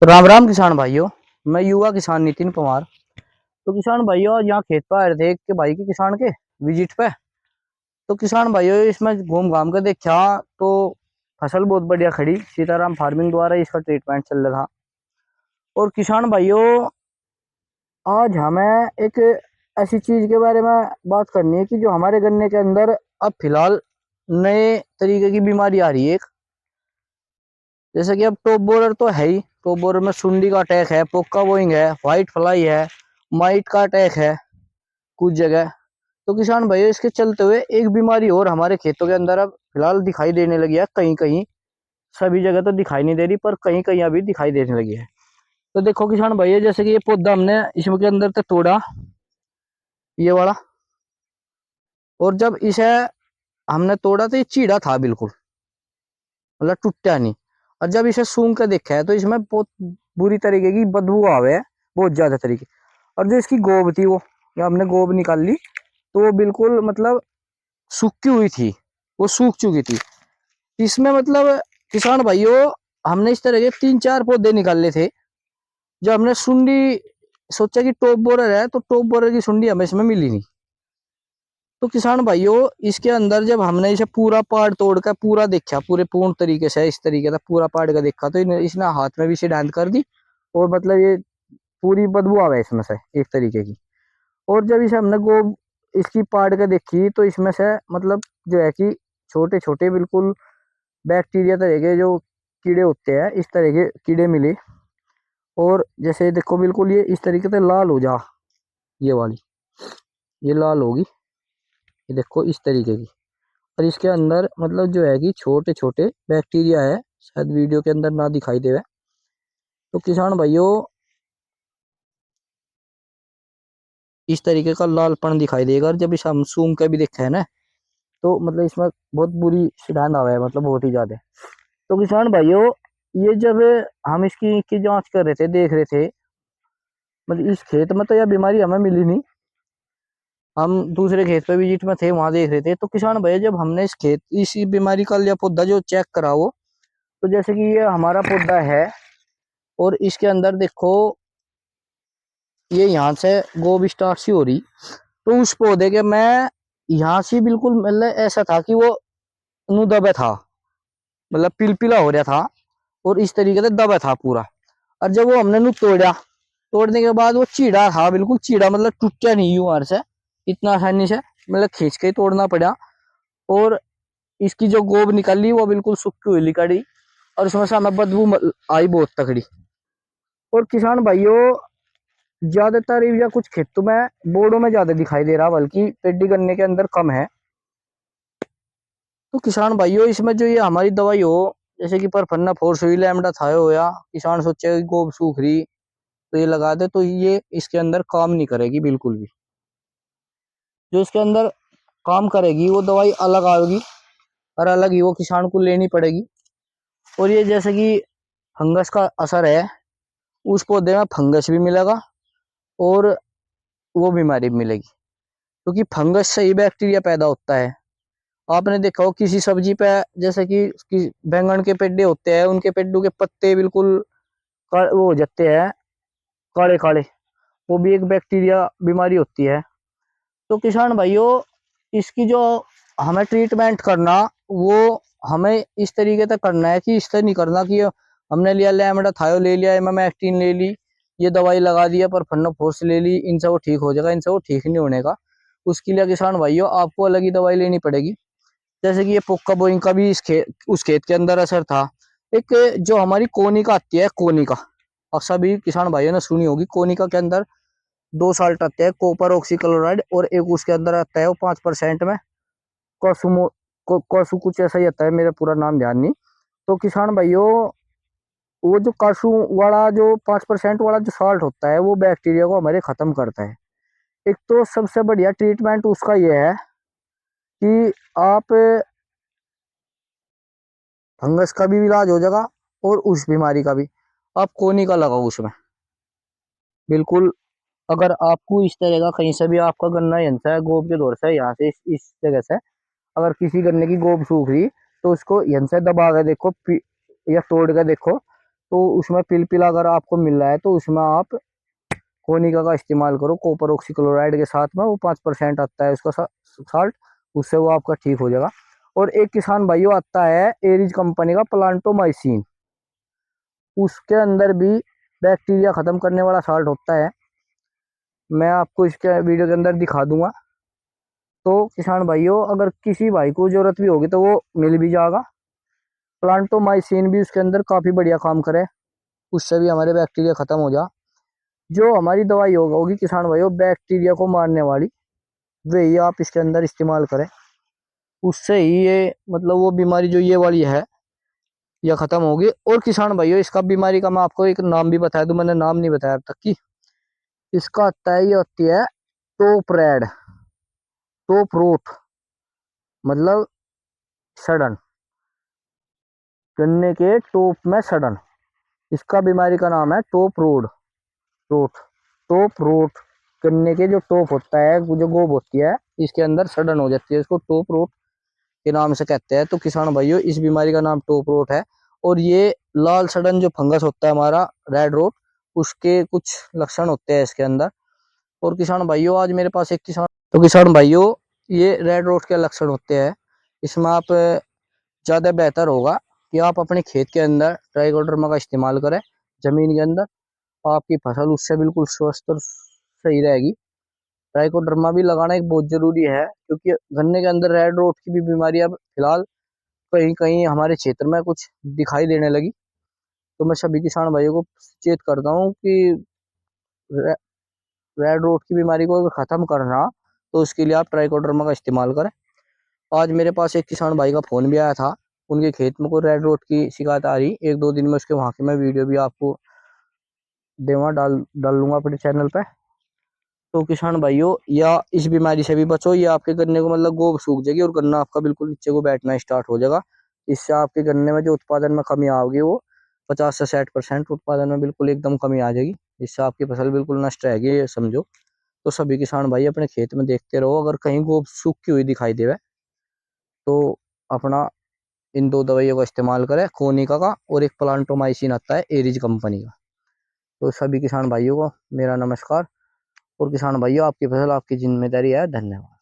राम राम किसान भाइयों। मैं युवा किसान नितिन पवार। तो किसान भाइयों, आज यहाँ खेत पे आए थे के भाई के किसान के विजिट पे। तो किसान भाइयों, इसमें घूम घाम के देखा तो फसल बहुत बढ़िया खड़ी। सीताराम फार्मिंग द्वारा इसका ट्रीटमेंट चल रहा था। और किसान भाइयों, आज हमें एक ऐसी चीज के बारे में बात करनी है कि जो हमारे गन्ने के अंदर अब फिलहाल नए तरीके की बीमारी आ रही है एक। जैसे कि अब टॉप बोरर तो है ही, टॉप बोरर में सुंडी का अटैक है, पोका बोइंग है, व्हाइट फ्लाई है, माइट का अटैक है कुछ जगह। तो किसान भाइयों, इसके चलते हुए एक बीमारी और हमारे खेतों के अंदर अब फिलहाल दिखाई देने लगी है। कहीं कहीं, सभी जगह तो दिखाई नहीं दे रही, पर कहीं कहीं अभी दिखाई देने लगी है। तो देखो किसान भाइयों, जैसे कि ये पौधा हमने इसमें के अंदर से तोड़ा, ये वाला। और जब इसे हमने तोड़ा तो ये चीड़ा था बिल्कुल, मतलब टूटा नहीं। और जब इसे सूंघ के देखा है तो इसमें बहुत बुरी तरीके की बदबू आवे है, बहुत ज्यादा तरीके। और जो इसकी गोब थी, वो या हमने गोब निकाल ली, तो वो बिल्कुल मतलब सूखी हुई थी, वो सूख चुकी थी। इसमें मतलब किसान भाइयों, हमने इस तरह के 3-4 पौधे निकाले थे। जब हमने सुंडी सोचा कि टॉप बोरर है, तो टॉप बोरर की सुंडी हमें इसमें मिली नहीं। तो किसान भाइयों, इसके अंदर जब हमने इसे पूरा पाड़ तोड़ कर पूरा देखा, पूरे पूर्ण तरीके से इस तरीके से पूरा पाड़ का देखा, तो इसने हाथ में भी इसे डांत कर दी। और मतलब ये पूरी बदबू आ गई इसमें से एक तरीके की। और जब इसे हमने गो इसकी पाड़ के देखी, तो इसमें से मतलब जो है कि छोटे छोटे बिल्कुल बैक्टीरिया तरह के जो कीड़े होते हैं, इस तरह के कीड़े मिले। और जैसे देखो बिल्कुल ये इस तरीके से लाल हो जा, ये वाली, ये लाल होगी, ये देखो इस तरीके की। और इसके अंदर मतलब जो है कि छोटे छोटे बैक्टीरिया है, शायद वीडियो के अंदर ना दिखाई देवे। तो किसान भाइयों, इस तरीके का लालपन दिखाई देगा। और जब इसे हम सूंघ के भी देखा है ना, तो मतलब इसमें बहुत बुरी सिद्धांत आवा है, मतलब बहुत ही ज्यादा। तो किसान भाइयों, ये जब हम इसकी जांच कर रहे थे, देख रहे थे, मतलब इस खेत में तो यह बीमारी हमें मिली नहीं। हम दूसरे खेत पे विजिट में थे, वहां देख रहे थे। तो किसान भैया, जब हमने इसी बीमारी का लिया पौधा जो चेक करा वो, तो जैसे कि ये हमारा पौधा है, और इसके अंदर देखो ये यहाँ से गोब स्टार्ट सी हो रही। तो उस पौधे के मैं यहाँ से बिल्कुल मतलब ऐसा था कि वो नु दबे था, मतलब पिलपिला हो रहा था, और इस तरीके से दबा था पूरा। और जब वो हमने नु तोड़ा, तोड़ने के बाद वो चीड़ा था, बिल्कुल चीड़ा, मतलब टूटा नहीं यूं से, इतना आसानी से, मतलब खींच के ही तोड़ना पड़ा। और इसकी जो गोब निकली वो बिल्कुल सूखी हुई निकली, और उसमें से हमें बदबू आई बहुत तकड़ी। और किसान भाइयों, ज्यादातर या कुछ खेतों में बोर्डों में ज्यादा दिखाई दे रहा, बल्कि पेडी करने के अंदर कम है। तो किसान भाइयों, इसमें जो ये हमारी दवाई हो, जैसे कि परफन्ना फोर्स हुई, लैम्डा थायो, या किसान सोचे कि गोब सूख रही तो ये लगा दे, तो ये इसके अंदर काम नहीं करेगी बिल्कुल भी। जो इसके अंदर काम करेगी वो दवाई अलग आएगी, और अलग ही वो किसान को लेनी पड़ेगी। और ये जैसे कि फंगस का असर है, उस पौधे में फंगस भी मिलेगा, और वो बीमारी भी मिलेगी, क्योंकि फंगस से ही बैक्टीरिया पैदा होता है। आपने देखा हो किसी सब्जी पे, जैसे कि बैंगन के पेड्डे होते हैं, उनके पेड्डों के पत्ते बिल्कुल वो हो जाते हैं काले काले, वो भी एक बैक्टीरिया बीमारी होती है। तो किसान भाइयों, इसकी जो हमें ट्रीटमेंट करना, वो हमें इस तरीके से करना है कि इस तरह नहीं करना कि हमने लिया लैम्डा थायो ले लिया, इमामेक्टिन ले ली, ये दवाई लगा दिया, पर फन्नोफोर्स ले ली, इनसे वो ठीक हो जाएगा, इनसे वो ठीक नहीं होने का। उसके लिए किसान भाइयों, आपको अलग ही दवाई लेनी पड़ेगी। जैसे कि ये पोका बोइंग का भी उस खेत के अंदर असर था। एक जो हमारी कोनिका आती है, कोनिका, और सभी किसान भाइयों ने सुनी होगी, कोनिका के अंदर 2 साल्ट आते हैं, कॉपर ऑक्सीक्लोराइड, और एक उसके अंदर आता है वो 5% में कॉसुमो कॉसु कुछ ऐसा ही आता है, मेरा पूरा नाम ध्यान नहीं। तो किसान भाइयों, वो जो कासू वाला जो 5% वाला जो साल्ट होता है, वो बैक्टीरिया को हमारे खत्म करता है। एक तो सबसे बढ़िया ट्रीटमेंट उसका ये है कि आप फंगस का भी इलाज हो जाएगा, और उस बीमारी का भी। आप कोनी का लगाओ उसमें बिल्कुल। अगर आपको इस तरह का कहीं से भी आपका गन्ना यंत्र है गोब के दौर से, यहाँ से इस जगह से अगर किसी गन्ने की गोब सूख रही, तो उसको यंत्र से दबा के देखो, या तोड़ के देखो, तो उसमें पिलपिला अगर आपको मिल रहा है तो उसमें आप कोनिका का इस्तेमाल करो, कॉपर ऑक्सीक्लोराइड के साथ में, वो 5% आता है उसका साल्ट, उससे वो आपका ठीक हो जाएगा। और एक किसान भाइयों आता है एरिज कंपनी का प्लांटोमाइसिन, उसके अंदर भी बैक्टीरिया खत्म करने वाला साल्ट होता है, मैं आपको इसके वीडियो के अंदर दिखा दूंगा। तो किसान भाइयों अगर किसी भाई को जरूरत भी होगी तो वो मिल भी जाएगा। प्लांटोमाइसिन भी उसके अंदर काफ़ी बढ़िया काम करे, उससे भी हमारे बैक्टीरिया खत्म हो जा। जो हमारी दवाई होगी किसान भाइयों बैक्टीरिया को मारने वाली, वही आप इसके अंदर इस्तेमाल करें, उससे ही ये मतलब वो बीमारी जो ये वाली है यह खत्म होगी। और किसान भाइयों इसका बीमारी का मैं आपको एक नाम भी बता दूं, मैंने नाम नहीं बताया अब तक की। इसका आता है, ये होती है टोप रेड, टोप रोट, मतलब सड़न, गन्ने के टोप में सड़न, इसका बीमारी का नाम है टोप रोट, टोप रोट। गन्ने के जो टोप होता है, जो गोब होती है, इसके अंदर सड़न हो जाती है, इसको टोप रोट के नाम से कहते हैं। तो किसान भाइयों इस बीमारी का नाम टोप रोट है। और ये लाल सड़न जो फंगस होता है हमारा रेड रोट, उसके कुछ लक्षण होते हैं इसके अंदर। और किसान भाइयों आज मेरे पास एक किसान, तो किसान भाइयों ये रेड रोट के लक्षण होते हैं, इसमें आप ज़्यादा बेहतर होगा कि आप अपने खेत के अंदर ट्राइकोडर्मा का इस्तेमाल करें जमीन के अंदर, आपकी फसल उससे बिल्कुल स्वस्थ और सही रहेगी। ट्राइकोडर्मा भी लगाना एक बहुत जरूरी है, क्योंकि गन्ने के अंदर रेड रोट की भी बीमारी अब फिलहाल कहीं कहीं हमारे क्षेत्र में कुछ दिखाई देने लगी। तो मैं सभी किसान भाइयों को सचेत करता हूँ कि रेड रोट की बीमारी को अगर खत्म करना तो उसके लिए आप ट्राइकोडर्मा का इस्तेमाल करें। आज मेरे पास एक किसान भाई का फोन भी आया था, उनके खेत में कोई रेड रोट की शिकायत आ रही, एक दो दिन में उसके वहां की मैं वीडियो भी आपको देवा डाल डाल लूंगा अपने चैनल पे। तो किसान भाइयों या इस बीमारी से भी बचो, ये आपके गन्ने को मतलब गोब सूख जाएगी और गन्ना आपका बिल्कुल नीचे को बैठना स्टार्ट हो जाएगा। इससे आपके गन्ने में जो उत्पादन में कमी आओगी वो 50 से 60% उत्पादन में बिल्कुल एकदम कमी आ जाएगी, जिससे आपकी फसल बिल्कुल नष्ट रहेगी, ये समझो। तो सभी किसान भाई अपने खेत में देखते रहो, अगर कहीं गोब सूखी हुई दिखाई देवे तो अपना इन दो दवाइयों का इस्तेमाल करें, कोनिका का और एक प्लांटोमाइसिन आता है एरिज कंपनी का। तो सभी किसान भाइयों को मेरा नमस्कार। और किसान भाइयों आपकी फसल आपकी जिम्मेदारी है। धन्यवाद।